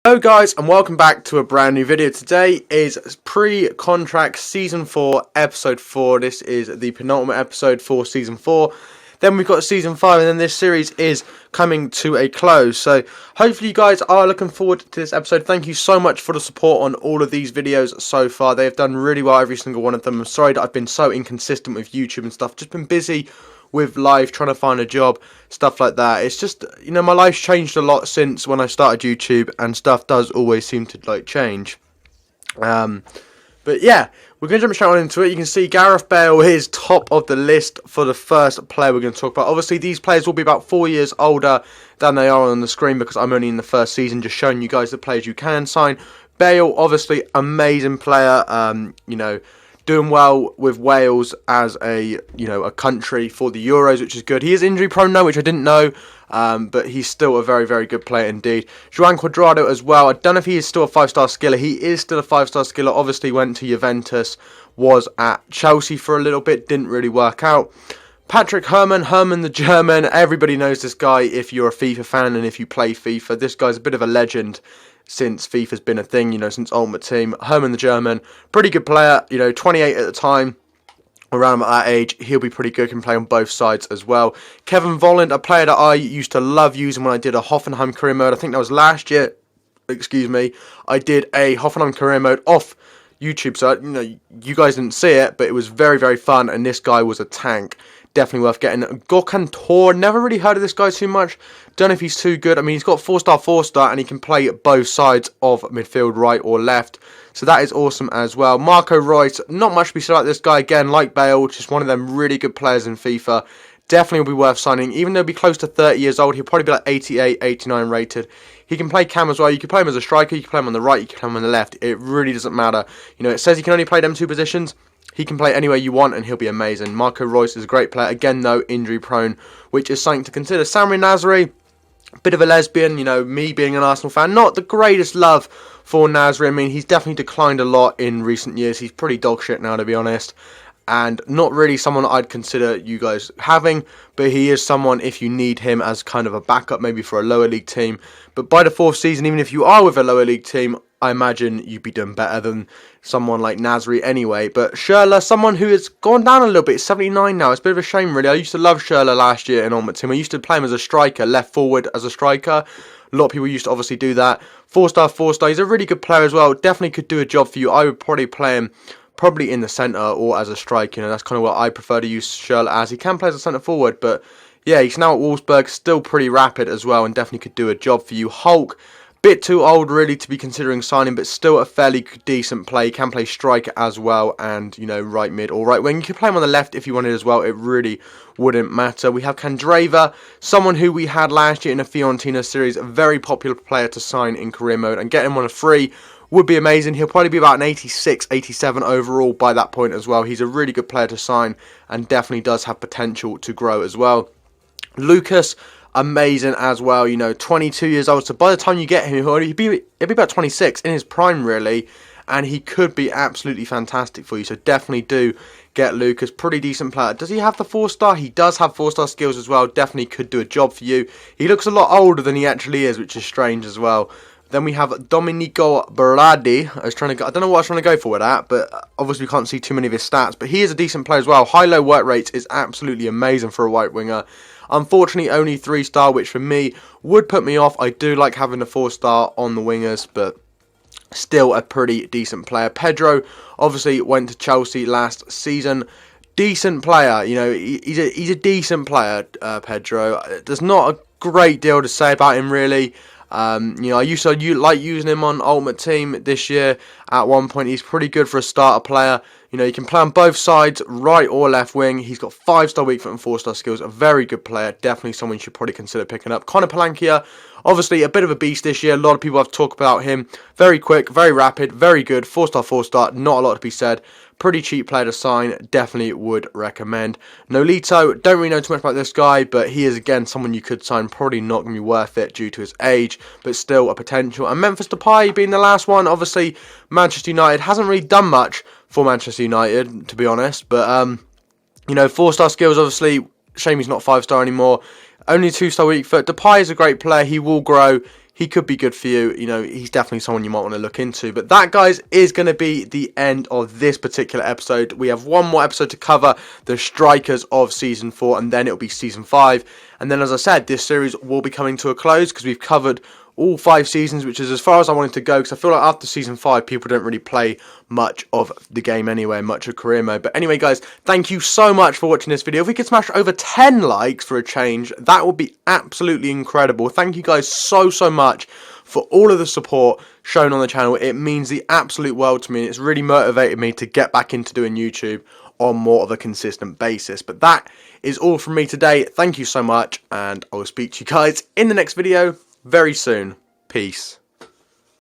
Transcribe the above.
Hello guys and welcome back to a brand new video. Today is pre-contract season 4 episode 4. This is the penultimate episode for season 4. Then we've got season 5 and then this series is coming to a close. So hopefully you guys are looking forward to this episode. Thank you so much for the support on all of these videos so far. They have done really well, every single one of them. I'm sorry that I've been so inconsistent with YouTube and stuff. Just been busy with life, trying to find a job, stuff like that. It's just, you know, my life's changed a lot since when I started YouTube, and stuff does always seem to change. But yeah, we're going to jump straight on into it. You can see Gareth Bale is top of the list for the first player we're going to talk about. Obviously, these players will be about 4 years older than they are on the screen because I'm only in the first season, just showing you guys the players you can sign. Bale, obviously, amazing player, doing well with Wales as a country for the Euros, which is good. He is injury prone now, which I didn't know, but he's still a very, very good player indeed. Chiron Cuadrado as well. I don't know if he is still a 5-star skiller. He is still a 5-star skiller. Obviously went to Juventus, was at Chelsea for a little bit, didn't really work out. Patrick Herman the German. Everybody knows this guy if you're a FIFA fan and if you play FIFA. This guy's a bit of a legend since FIFA's been a thing, since Ultimate Team. Herman the German, pretty good player, 28 at the time, around that age. He'll be pretty good, can play on both sides as well. Kevin Volland, a player that I used to love using when I did a Hoffenheim career mode. I think that was last year, I did a Hoffenheim career mode off YouTube, so you guys didn't see it, but it was very, very fun, and this guy was a tank. Definitely worth getting. Gokantor, never really heard of this guy too much. Don't know if he's too good. I mean, he's got 4-star, and he can play both sides of midfield, right or left. So that is awesome as well. Marco Reus, not much to be said about this guy. Again, like Bale, just one of them really good players in FIFA. Definitely will be worth signing. Even though he'll be close to 30 years old, he'll probably be like 88, 89 rated. He can play cam as well. You can play him as a striker, you can play him on the right, you can play him on the left. It really doesn't matter. It says he can only play them two positions. He can play anywhere you want and he'll be amazing. Marco Reus is a great player. Again, though, injury prone, which is something to consider. Samir Nasri, bit of a lesbian, me being an Arsenal fan. Not the greatest love for Nasri. I mean, he's definitely declined a lot in recent years. He's pretty dog shit now, to be honest. And not really someone I'd consider you guys having, but he is someone if you need him as kind of a backup, maybe for a lower league team. But by the 4th season, even if you are with a lower league team, I imagine you'd be doing better than someone like Nasri anyway. But Schürrle, someone who has gone down a little bit, 79 now. It's a bit of a shame, really. I used to love Schürrle last year in Ultimate Team. I used to play him as a striker, left forward as a striker. A lot of people used to obviously do that. 4-star. He's a really good player as well. Definitely could do a job for you. I would probably play him probably in the centre or as a striker. That's kind of what I prefer to use Schürrle as. He can play as a centre forward, but yeah, he's now at Wolfsburg, still pretty rapid as well, and definitely could do a job for you. Hulk, bit too old really to be considering signing, but still a fairly decent play. He can play striker as well, and right mid or right wing. You could play him on the left if you wanted as well. It really wouldn't matter. We have Candreva, someone who we had last year in a Fiorentina series, a very popular player to sign in career mode, and get him on a free would be amazing. He'll probably be about an 86, 87 overall by that point as well. He's a really good player to sign and definitely does have potential to grow as well. Lucas, amazing as well, 22 years old. So by the time you get him, he'll be about 26, in his prime really, and he could be absolutely fantastic for you. So definitely do get Lucas. Pretty decent player. Does he have the 4-star? He does have 4-star skills as well. Definitely could do a job for you. He looks a lot older than he actually is, which is strange as well. Then we have Domenico Berardi. I don't know what I was trying to go for with that, but obviously we can't see too many of his stats. But he is a decent player as well. High-low work rates is absolutely amazing for a right winger. Unfortunately, only 3-star, which for me would put me off. I do like having a 4-star on the wingers, but still a pretty decent player. Pedro obviously went to Chelsea last season. Decent player, he's a decent player, Pedro. There's not a great deal to say about him really. I used to like using him on Ultimate Team this year. At one point, he's pretty good for a starter player. He can play on both sides, right or left wing. He's got 5-star weak foot and 4-star skills. A very good player. Definitely someone you should probably consider picking up. Conor Palankia, obviously a bit of a beast this year. A lot of people have talked about him. Very quick, very rapid, very good. 4-star. Not a lot to be said. Pretty cheap player to sign. Definitely would recommend. Nolito, don't really know too much about this guy, but he is again someone you could sign. Probably not going to be worth it due to his age, but still a potential. And Memphis Depay being the last one. Obviously, Manchester United hasn't really done much for Manchester United, to be honest. But 4-star skills, obviously. Shame he's not 5-star anymore. Only 2-star weak foot. Depay is a great player. He will grow. he could be good for you. You know, he's definitely someone you might want to look into. But that, guys, is going to be the end of this particular episode. We have one more episode to cover, the strikers of Season 4, and then it'll be Season 5. And then, as I said, this series will be coming to a close because we've covered all 5 seasons, which is as far as I wanted to go, because I feel like after Season 5, people don't really play much of the game anyway, much of career mode. But anyway, guys, thank you so much for watching this video. If we could smash over 10 likes for a change, that would be absolutely incredible. Thank you guys so much for all of the support shown on the channel. It means the absolute world to me, and it's really motivated me to get back into doing YouTube on more of a consistent basis. But that is all from me today. Thank you so much, and I will speak to you guys in the next video very soon. Peace.